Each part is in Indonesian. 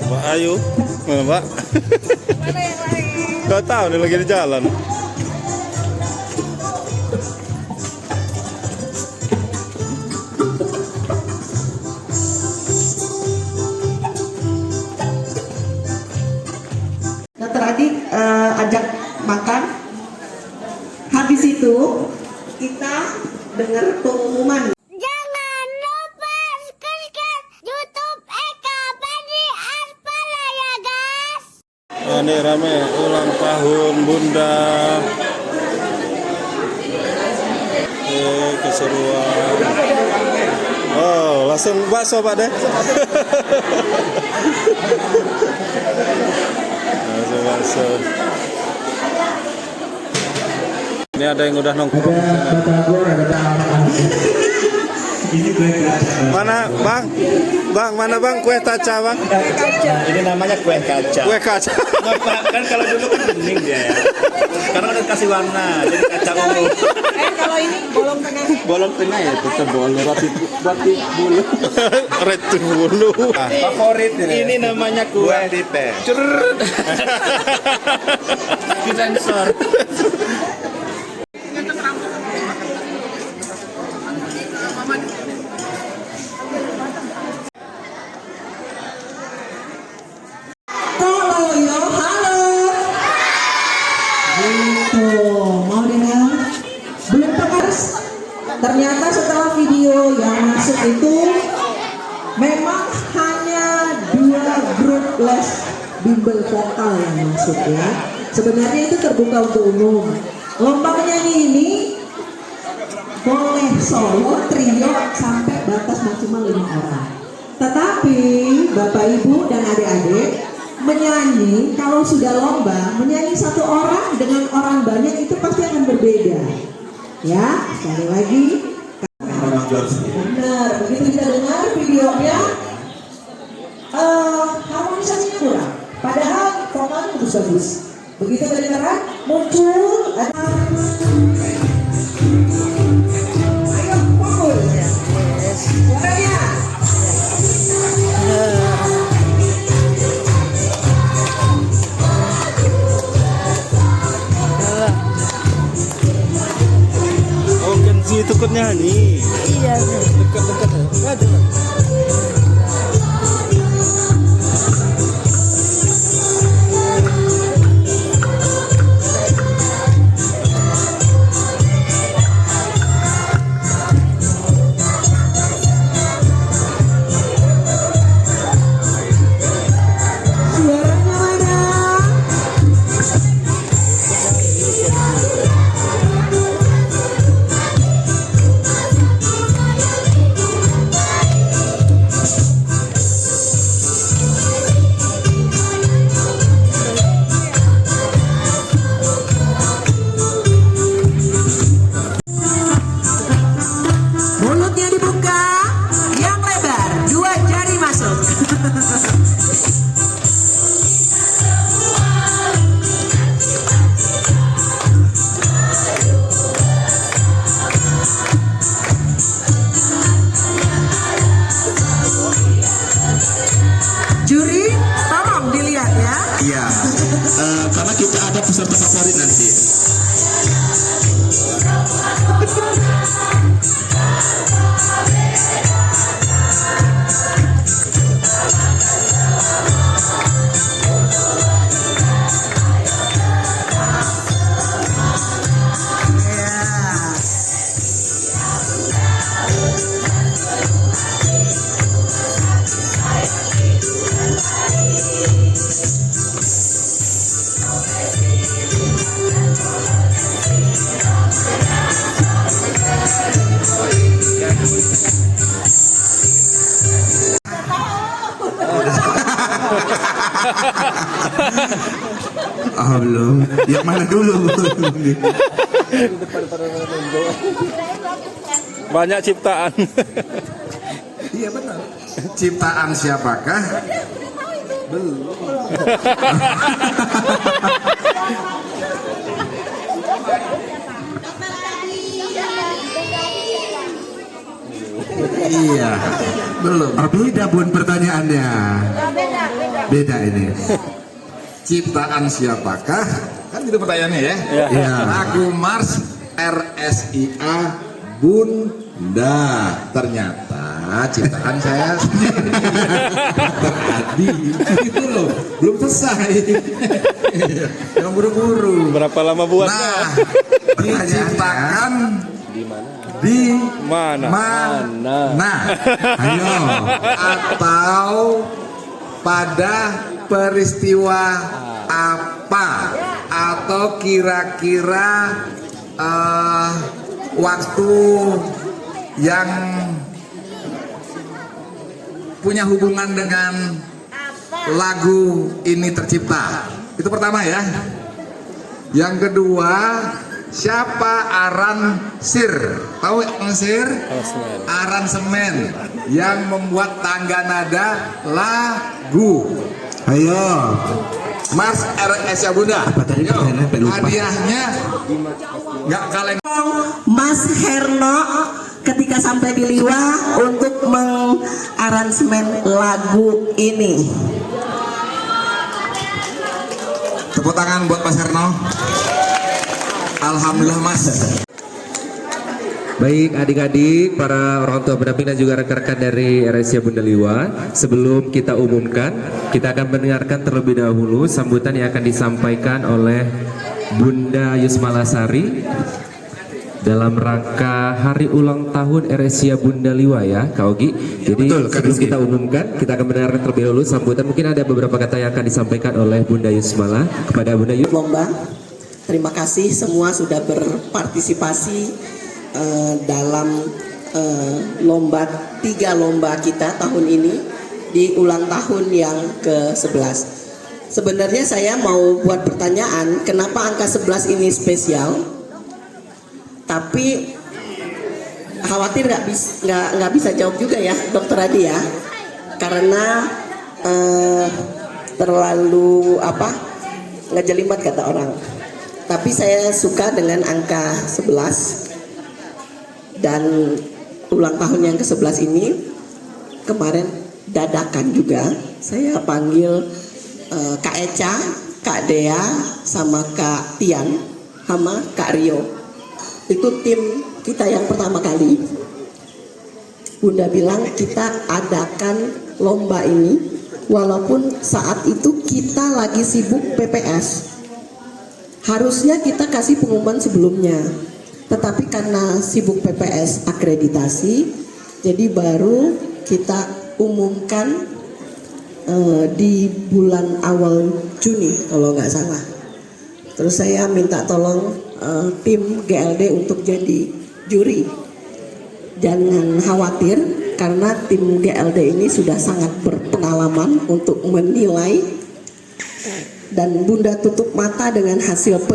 Mbak Ayu, mana Mbak? Mana yang lain? Gak tahu nih lagi di jalan. Dokter Adik ajak makan. Habis itu kita dengar pengumuman. Jangan lupa subscribe YouTube Eka Badi Aspala ya guys. Ini rame ulang tahun Bunda. Keseruan. Oh, langsung bakso Pak deh. Langsung bakso. Ini ada yang udah nongkrong. Ini kue kaca. Mana Bang? Bang, mana Bang kue kaca Bang? Ini namanya kue kaca. Kue kaca. Kan kalau dulu kan bening dia ya. Sekarang udah kasih warna, jadi kaca ungu. Kalau ini bolong tengah. Bolong tengah ya, tetap bolong roti bulu. Roti bulu. Favorit ini namanya kue dipe. Curut. Disensor. Mau dengar? Belum pers. Ternyata setelah video yang masuk itu memang hanya 2 grup les bimbel vokal yang masuk ya. Sebenarnya itu terbuka untuk umum. Lomba menyanyi ini boleh solo, trio, sampai batas maksimal 5 orang. Tetapi Bapak Ibu dan adik-adik menyanyi, kalau sudah lomba menyanyi 1 orang dengan orang banyak itu pasti akan berbeda ya. Sekali lagi benar, begitu kita dengar videonya harmonisasinya kurang, padahal vokalnya bagus-bagus. Begitu kedengaran muncul ayo fokus suaranya. Itu ikut nyanyi. Iya. Dekat-dekat ya. Mulutnya dibuka yang lebar, 2 jari masuk. Juri, tolong dilihat ya. Iya. Karena kita ada peserta favorit nanti. Belum. Yang mana dulu? Banyak ciptaan. Iya benar. Ciptaan siapakah? Belum. Iya, belum. Beda Bun pertanyaannya. Beda. Beda ini. Ciptaan siapakah? Kan itu pertanyaannya ya. Ya. Lagu Mars RSIA Bunda. Ternyata ciptaan saya sendiri. Dr. Adi. Itu loh, belum selesai. Yang buru-buru. Berapa lama buatnya? Nah, diciptakan di mana? Ayo. Atau pada peristiwa apa? Atau kira-kira waktu yang punya hubungan dengan lagu ini tercipta. Itu pertama ya. Yang kedua, siapa aransemen? Tahu aransemen? Aransemen yang membuat tangga nada lagu. Ayo, Mars RSIA Bunda. Hadiahnya nggak kaleng. Mas Herno ketika sampai di Liwa untuk mengaransemen lagu ini. Tepuk tangan buat Mas Herno. Alhamdulillah Mas. Baik adik-adik, para orang tua pendamping dan juga rekan-rekan dari RSIA Bunda Liwa, sebelum kita umumkan, kita akan mendengarkan terlebih dahulu sambutan yang akan disampaikan oleh Bunda Yusmalasari dalam rangka hari ulang tahun RSIA Bunda Liwa ya Kak Ogi. Jadi sebelum kita umumkan, kita akan mendengarkan terlebih dahulu sambutan. Mungkin ada beberapa kata yang akan disampaikan oleh Bunda Yusmala kepada Bunda Yus. Lomba, terima kasih semua sudah berpartisipasi dalam lomba 3 lomba kita tahun ini di ulang tahun yang ke-11. Sebenarnya saya mau buat pertanyaan, kenapa angka 11 ini spesial? Tapi khawatir nggak bisa jawab juga ya, Dokter Adi ya, karena terlalu ngejelimet kata orang. Tapi saya suka dengan angka 11. Dan ulang tahun yang ke-11 ini kemarin dadakan juga saya panggil Kak Eca, Kak Dea, sama Kak Tian, sama Kak Rio. Itu tim kita yang pertama kali. Bunda bilang kita adakan lomba ini walaupun saat itu kita lagi sibuk PPS. Harusnya kita kasih pengumuman sebelumnya. Tetapi karena sibuk PPS akreditasi, jadi baru kita umumkan di bulan awal Juni kalau nggak salah. Terus saya minta tolong tim GLD untuk jadi juri. Jangan khawatir karena tim GLD ini sudah sangat berpengalaman untuk menilai. Dan Bunda tutup mata dengan hasil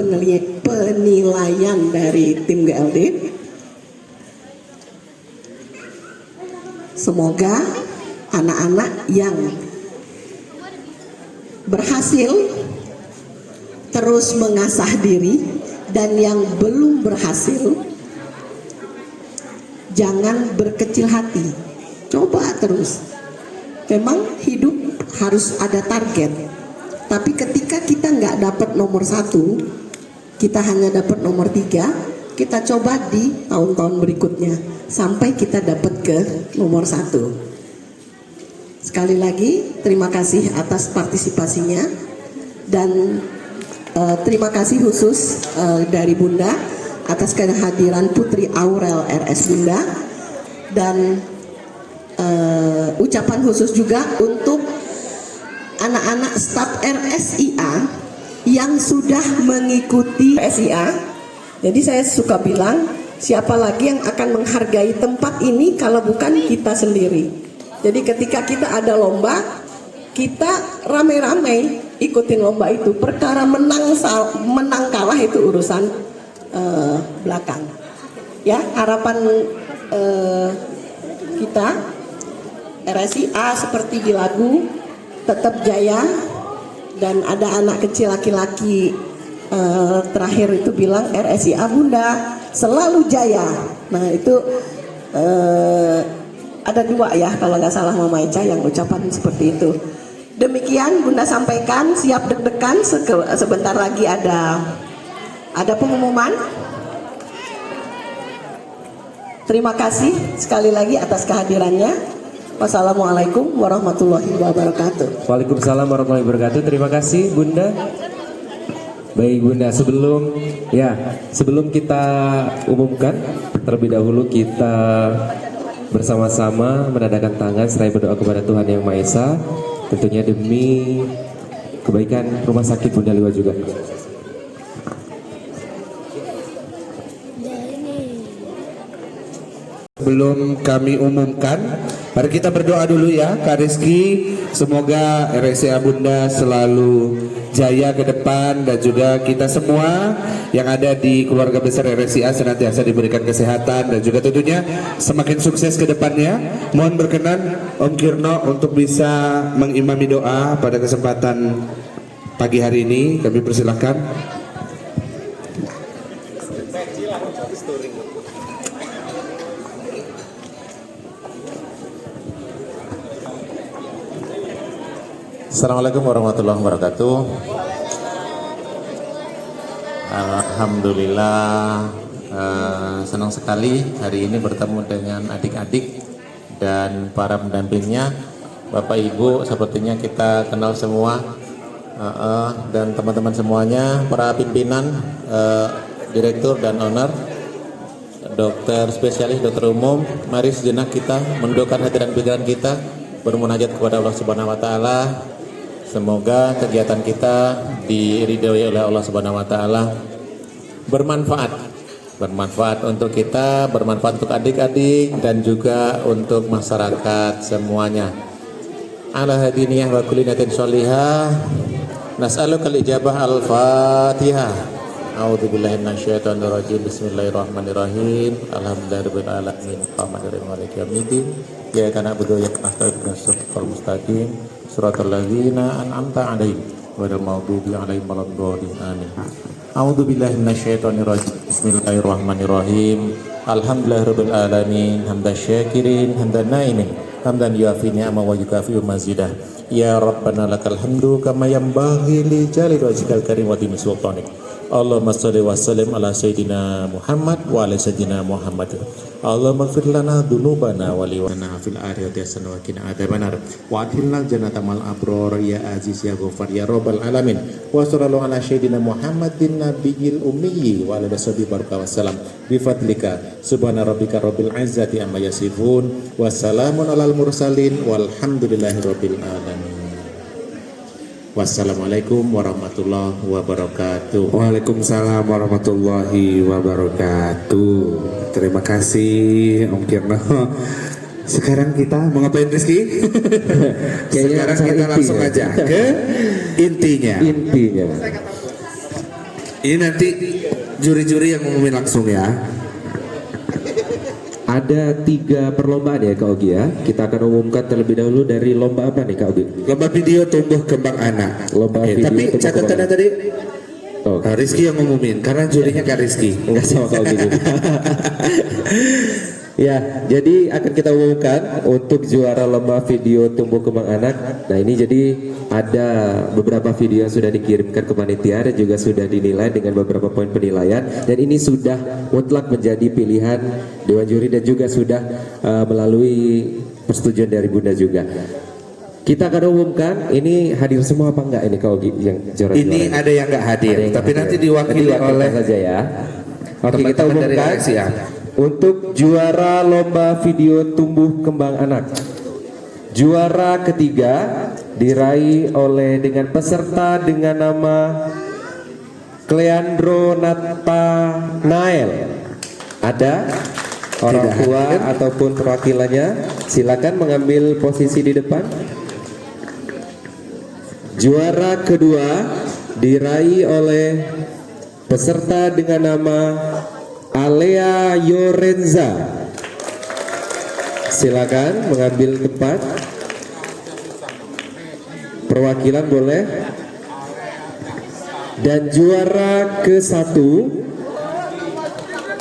penilaian dari tim GLD. Semoga anak-anak yang berhasil terus mengasah diri dan yang belum berhasil jangan berkecil hati. Coba terus. Memang hidup harus ada target. Tapi ketika kita nggak dapat nomor 1, kita hanya dapat nomor 3, kita coba di tahun-tahun berikutnya sampai kita dapat ke nomor 1. Sekali lagi terima kasih atas partisipasinya dan terima kasih khusus dari Bunda atas kehadiran Putri Aurel RS Bunda dan ucapan khusus juga untuk anak-anak staf RSIA yang sudah mengikuti RSIA. Jadi saya suka bilang, siapa lagi yang akan menghargai tempat ini kalau bukan kita sendiri. Jadi ketika kita ada lomba, kita rame-rame ikutin lomba itu. Perkara menang kalah itu urusan belakang. Ya, harapan kita RSIA seperti di lagu tetap jaya, dan ada anak kecil laki-laki terakhir itu bilang RSIA Bunda selalu jaya. Nah itu ada 2 ya kalau nggak salah Mama Eca yang ucapan seperti itu. Demikian Bunda sampaikan, siap deg-degan, sebentar lagi ada pengumuman. Terima kasih sekali lagi atas kehadirannya. Wassalamualaikum warahmatullahi wabarakatuh. Waalaikumsalam warahmatullahi wabarakatuh. Terima kasih Bunda. Baik Bunda, sebelum kita umumkan, terlebih dahulu kita bersama-sama menadakan tangan seraya berdoa kepada Tuhan Yang Maha Esa, tentunya demi kebaikan Rumah Sakit Bunda Liwa juga. Sebelum kami umumkan, mari kita berdoa dulu ya, Kak Rizky. Semoga RSCA Bunda selalu jaya ke depan, dan juga kita semua yang ada di keluarga besar RSCA senantiasa diberikan kesehatan dan juga tentunya semakin sukses ke depannya. Mohon berkenan Om Kirno untuk bisa mengimami doa pada kesempatan pagi hari ini. Kami persilahkan. Assalamualaikum warahmatullahi wabarakatuh. Alhamdulillah, senang sekali hari ini bertemu dengan adik-adik dan para pendampingnya. Bapak Ibu sepertinya kita kenal semua, dan teman-teman semuanya, para pimpinan, direktur dan owner, dokter spesialis, dokter umum. Mari sejenak kita menundukkan hati dan pikiran kita, bermunajat kepada Allah Subhanahu wa taala. Semoga kegiatan kita diridhoi oleh Allah Subhanahu wa taala, bermanfaat untuk kita, bermanfaat untuk adik-adik dan juga untuk masyarakat semuanya. Ala hadiniyah wa kullinatin sholihah. Nas'alukal ijabah al-Fatihah. A'udzubillahi minasyaitonir rajim. Bismillahirrahmanirrahim. Alhamdulillahirabbil alamin. Arrahmanirrahim maliki yaumiddin. Iyyaka na'budu wa iyyaka nasta'in. Ihdinas siratal mustaqim. Siratal ladzina an'amta 'alaihim ghairil maghdubi 'alaihim waladdallin. Amin. A'udzubillahi minasyaitonir rajim. Bismillahirrahmanirrahim. Alhamdulillahirabbil alamin. Hamdasyakirin, hamdan na'imin, hamdan yuafi ni'ama wa yukafi mazidah. Ya Rabbana lakal hamdu kama yanbaghi li jalali wajhikal karim wa dimi sultanik. Allahumma shalli wa sallim ala sayyidina Muhammad wa ala sayyidina Muhammad. Allahumma ighfir lana dzunubana wa liwana fil akhirati hasanah wa qina adzabannar. Wa adkhilna jannata mal abrar ya aziz ya ghafar ya rabbal alamin. Wa sallallahu ala sayyidina Muhammadin nabiyil ummi wa ala sahbihi baraka wassalam. Bi fadlika subhana rabbika rabbil izzati amma yasifun wa salamun alal mursalin walhamdulillahi rabbil alamin. Wassalamualaikum warahmatullahi wabarakatuh. Waalaikumsalam warahmatullahi wabarakatuh. Terima kasih Om Kirno. Sekarang kita mau ngapain Rizky? Sekarang kita langsung aja ke intinya. Ini nanti juri-juri yang ngumumin langsung ya. Ada 3 perlombaan ya Kak Ogi ya. Kita akan umumkan terlebih dahulu dari lomba apa nih Kak Ogi? Lomba video tumbuh kembang anak. Video tapi catatannya tadi Rizky yang ngumumin karena jurinya Kak Rizky. Enggak sama Kak Ogi juga. Ya, jadi akan kita umumkan untuk juara lomba video tumbuh kembang anak. Nah ini jadi ada beberapa video yang sudah dikirimkan ke panitia dan juga sudah dinilai dengan beberapa poin penilaian. Dan ini sudah mutlak menjadi pilihan Dewan Juri dan juga sudah melalui persetujuan dari Bunda juga. Kita akan umumkan ini hadir semua apa enggak ini kalau yang juara. Ini ada yang enggak hadir, tapi nanti diwakili oleh saja ya. Oke, kita teman-teman dari umumkan RSCA. untuk juara lomba video tumbuh kembang anak. Juara ketiga diraih oleh dengan peserta dengan nama Cleandro Nathanael. Ada orang tua ataupun perwakilannya, silakan mengambil posisi di depan. Juara kedua diraih oleh peserta dengan nama Alea Yorenza. Silakan mengambil tempat. Perwakilan boleh. Dan juara ke-1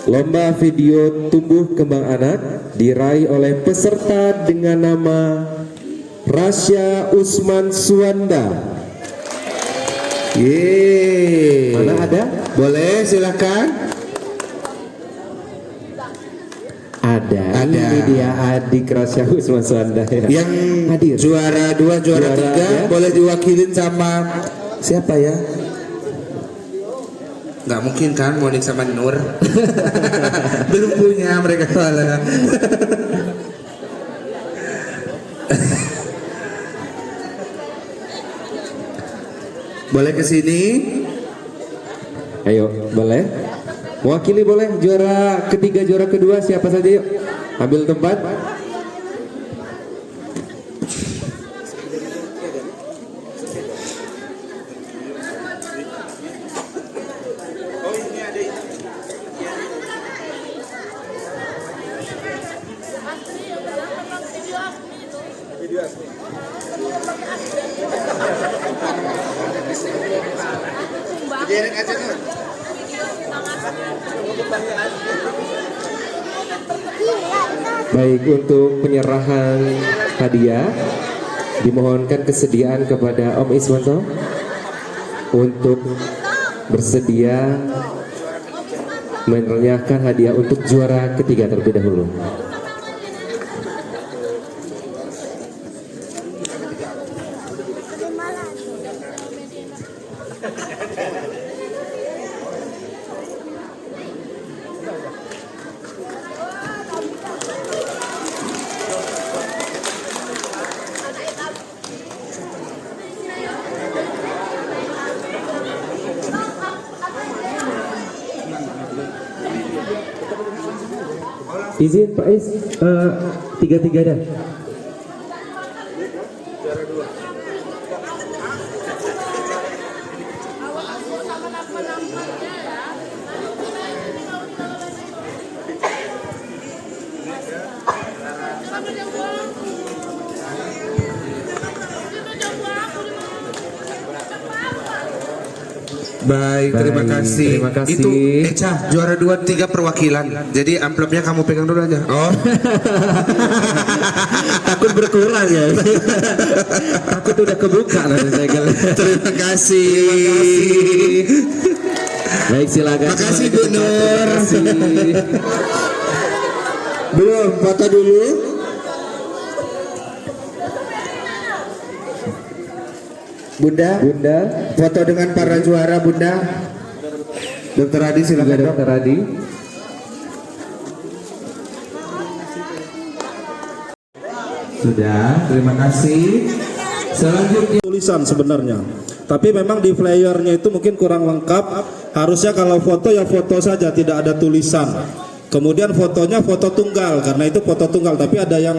lomba video tumbuh kembang anak diraih oleh peserta dengan nama Rasya Usman Suwanda. Yeay. Mana ada? Boleh silakan. Ada. Ini dia adik Rasya Usman Suwanda ya. Yang hadir. Juara 2, juara 3 ya. Boleh diwakilin sama siapa ya? Nggak mungkin kan Monik sama Nur. Belum punya mereka soalnya. Boleh ke sini? Ayo, boleh. Mewakili boleh. Juara ketiga, juara kedua siapa saja yuk. Ambil tempat. Baik, untuk penyerahan hadiah dimohonkan kesediaan kepada Om Iswanto untuk bersedia menyerahkan hadiah untuk juara ketiga terlebih dahulu. Izin Pak Is, tiga-tiga dah. Baik, terima kasih. Terima kasih. Itu Eca, juara 2, 3 perwakilan. Jadi amplopnya kamu pegang dulu aja. Oh. Takut berkurang ya. Takut udah kebuka nanti saya kali. Terima kasih. Baik, silakan. Terima kasih Bu Nur. Terima kasih. Belum, foto dulu. Bunda, foto dengan para juara Bunda. Dokter Adi silakan. Dokter Adi. Sudah, terima kasih. Selanjutnya tulisan sebenarnya, tapi memang di flyernya itu mungkin kurang lengkap. Harusnya kalau foto ya foto saja, tidak ada tulisan. Kemudian fotonya foto tunggal, karena itu foto tunggal, tapi ada yang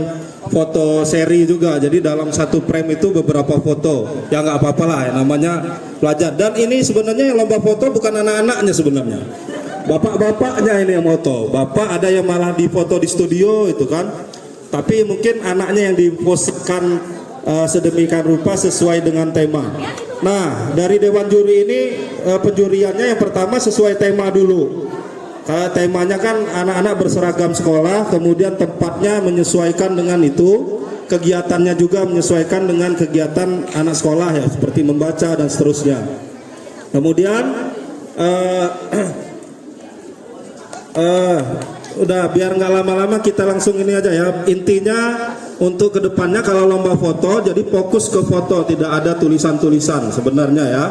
foto seri juga. Jadi dalam satu frame itu beberapa foto. Ya nggak apa-apa lah, ya, namanya pelajar. Dan ini sebenarnya yang lomba foto bukan anak-anaknya sebenarnya, bapak-bapaknya ini yang foto. Bapak ada yang malah difoto di studio itu kan. Tapi mungkin anaknya yang diposekan sedemikian rupa sesuai dengan tema. Nah, dari Dewan Juri ini penjuriannya yang pertama sesuai tema dulu. Temanya kan anak-anak berseragam sekolah, kemudian tempatnya menyesuaikan dengan itu, kegiatannya juga menyesuaikan dengan kegiatan anak sekolah ya, seperti membaca dan seterusnya. Kemudian udah biar nggak lama-lama kita langsung ini aja ya. Intinya untuk kedepannya kalau lomba foto jadi fokus ke foto, tidak ada tulisan-tulisan sebenarnya ya.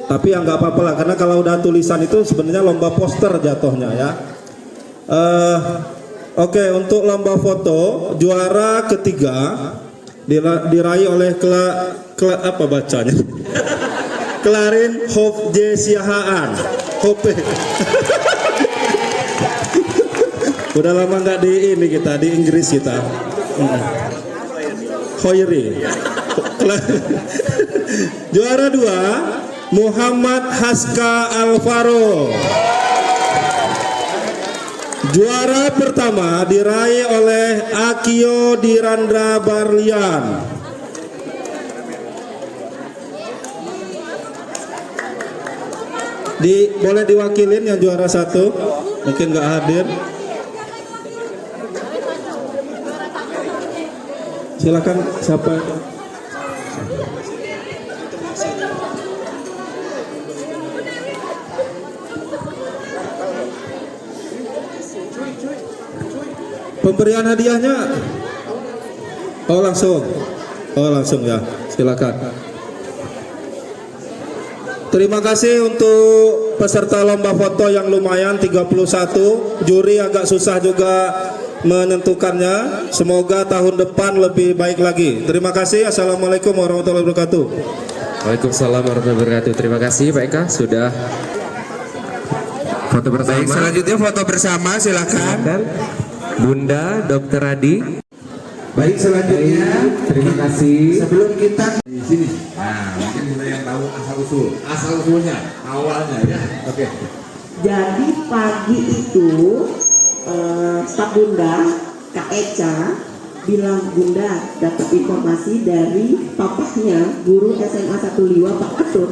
Tapi ya nggak apa-apa lah, karena kalau udah tulisan itu sebenarnya lomba poster jatuhnya ya. Oke, untuk lomba foto juara ketiga diraih oleh apa bacanya? Klarin Hope J. Siahaan. Hope. Udah lama nggak di ini kita, di Inggris kita. Khoiri. Juara 2 Muhammad Haska Alvaro. Juara pertama diraih oleh Akio Dirandra Barlian. Boleh diwakilin yang juara 1, mungkin nggak hadir. silakan siapa. Pemberian hadiahnya. Oh langsung ya, silakan. Terima kasih untuk peserta lomba foto yang lumayan 31. Juri agak susah juga menentukannya. Semoga tahun depan lebih baik lagi. Terima kasih. Assalamualaikum warahmatullahi wabarakatuh. Waalaikumsalam warahmatullahi wabarakatuh. Terima kasih Pak Eka sudah foto bersama. Baik, selanjutnya foto bersama, silakan. Bunda Dr. Adi. Baik, selanjutnya Terima kasih. sebelum kita Di sini. Nah, mungkin kita yang tahu asal usulnya, awalnya ya. Oke. Jadi pagi itu staf Bunda, Kak Eca bilang Bunda dapat informasi dari papahnya guru SMA 1 Liwa Pak Ketut.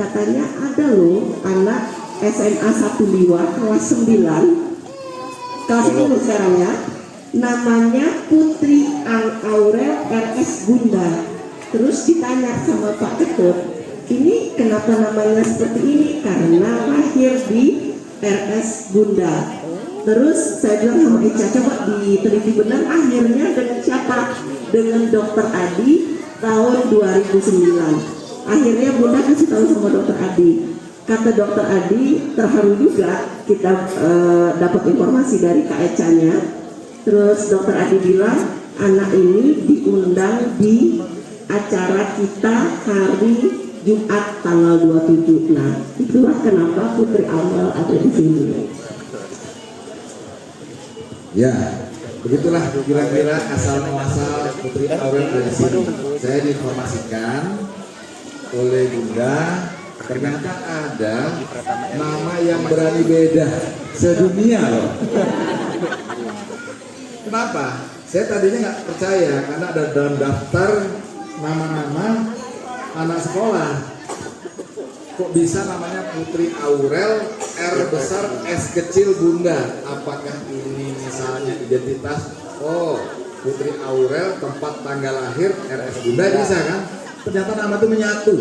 Katanya ada loh anak SMA 1 Liwa kelas 9, kelas 10 sekarang ya. Namanya Putri Aurel RS Bunda. Terus ditanya sama Pak Ketut, ini kenapa namanya seperti ini? Karena lahir di RS Bunda. Terus saya bilang sama Eca, coba diteliti benar akhirnya dengan siapa? Dengan Dokter Adi tahun 2009. Akhirnya Bunda kasih tahu sama Dokter Adi. Kata Dokter Adi, terharu juga kita dapat informasi dari Kak Eca-nya. Terus Dokter Adi bilang anak ini diundang di acara kita hari Jumat tanggal 27. Nah, itulah kenapa Putri Aurel ada di sini. Ya, begitulah kira-kira asal muasal Putri Aurel dari sini. Saya diinformasikan oleh Bunda, ternyata ada nama yang berani beda sedunia loh. Kenapa? Saya tadinya nggak percaya karena ada dalam daftar nama-nama anak sekolah. Kok bisa namanya Putri Aurel, R besar, S kecil Bunda? Apakah ini misalnya identitas? Oh, Putri Aurel, tempat tanggal lahir, RS Bunda, bisa kan? Ternyata nama itu menyatu.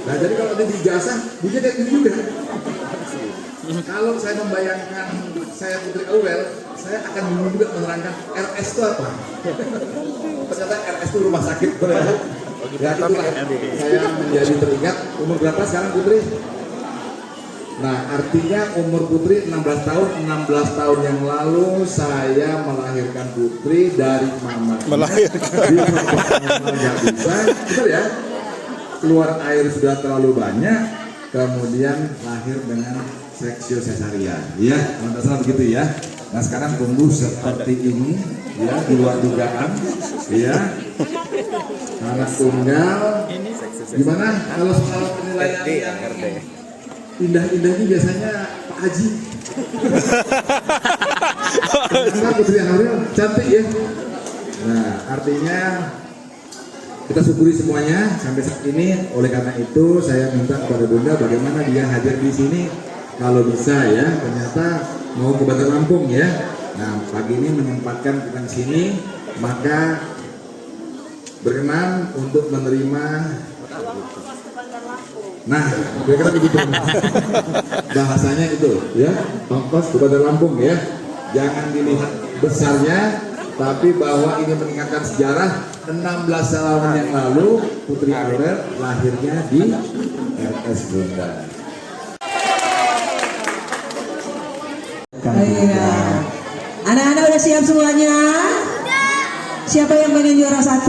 Nah, jadi kalau ada di ijazah, dia kayak gitu juga. Kalau saya membayangkan saya Putri Aurel, saya akan bingung juga menerangkan RS itu apa. Ternyata RS itu rumah sakit. Ya itulah saya menjadi teringat. Umur berapa sekarang Putri? Nah, artinya umur Putri 16 tahun. 16 tahun yang lalu saya melahirkan Putri dari mama. Melahirkan. Nggak bisa, betul ya? Keluar air sudah terlalu banyak, kemudian lahir dengan seksio sesarian. Ya, kalau begitu ya. Nah, sekarang tumbuh seperti ini, ya, di luar dugaan, ya. Anak tunggal. Gimana kalau soal penilaian yang indah-indah ini biasanya Pak Haji. Karena Putri Aurel cantik ya. Nah, artinya kita syukuri semuanya sampai saat ini. Oleh karena itu saya minta kepada Bunda bagaimana dia hadir di sini kalau bisa ya. Ternyata mau ke Bandar Lampung ya. Nah, pagi ini menyempatkan kita di sini, maka berkenan untuk menerima. Nah, kira-kira begitu. Bahasanya itu ya, ongkos ke Bandar Lampung ya. Jangan dilihat besarnya, tapi bahwa ini mengingatkan sejarah 16 tahun yang lalu Putri Aurel lahirnya di RS Bunda. Iya. Anak-anak udah siap semuanya? Siapa yang pengen juara 1?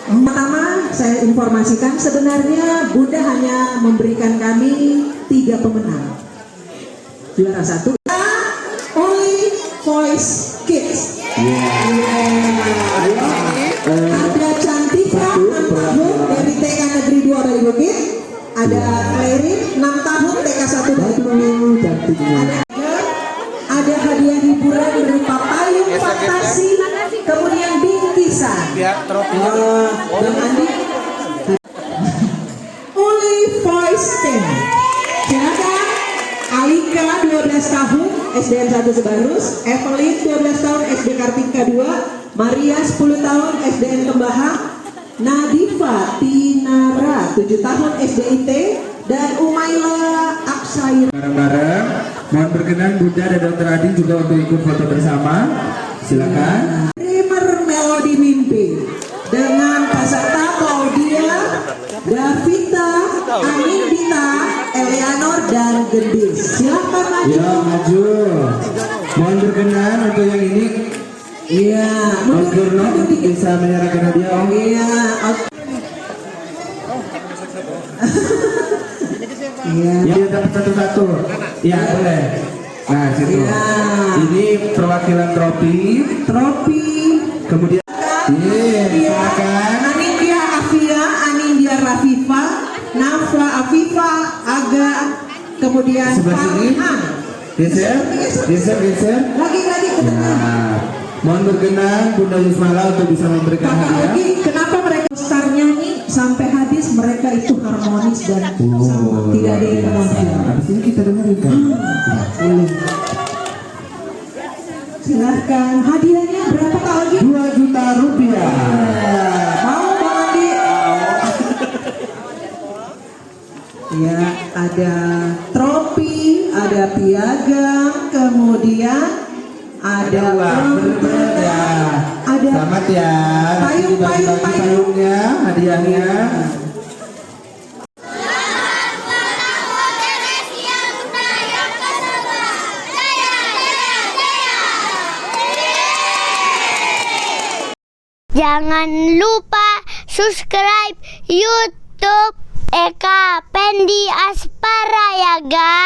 Pertama, saya informasikan sebenarnya Bunda hanya memberikan kami 3 pemenang. Juara 1 Only Voice Kids. Ada Cantika 6 tahun dari TK Negeri 2 dari Bukit. Ada Clary 6 tahun TK 1 dari Bukit. Ada hadiah hiburan berupa payung fantasi, kemudian bingkisan. Dan Andi Only Voice Team. Silakan Alika 12 tahun SDN 1 Sebarus, Evelyn 12 tahun SD Kartika 2, Maria 10 tahun SDN Kembahang, Nadifa Tinara 7 tahun SDIT, dan Umaila Aksair. Bareng-bareng, mohon berkenan Bunda dan Dr. Adi juga untuk ikut foto bersama. Silakan. Dreamer Melody Mimpi dengan peserta Claudia, Davita, Anindita, Eleanor, dan Gendis. Silakan maju. Ya, maju. Mohon berkenan untuk yang ini. Iya, Om Gurno bisa menyerahkan hadiah Om. Iya. Iya. Ya, dapat satu-satu. Ya, boleh. Nah, situ. Iya. Ini perwakilan trofi. Kemudian silakan. Anindya Afia, Anindya Rafifa, Nafla Afifa, Aga, kemudian Sebelah sini. Farhan. Geser. Lagi ke tengah. Nah, mohon berkenan Bunda Yusmala untuk bisa memberikan Kakak hadiah. Ogi, kenapa mereka star nyanyi sampai hadis mereka itu harmonis dan sama, tidak ada yang emosional. Habis ini kita dengerin kan. Boleh. Silahkan, hadiahnya berapa Kak Ogi? 2 juta rupiah. Mau Bang Andi? Ya, ada trofi, ada piagam, kemudian ada berbeda. ada Selamat ya. Nanti dibagi-bagi payungnya, hadiahnya. Jangan lupa subscribe YouTube Eka Pendi Aspara ya guys.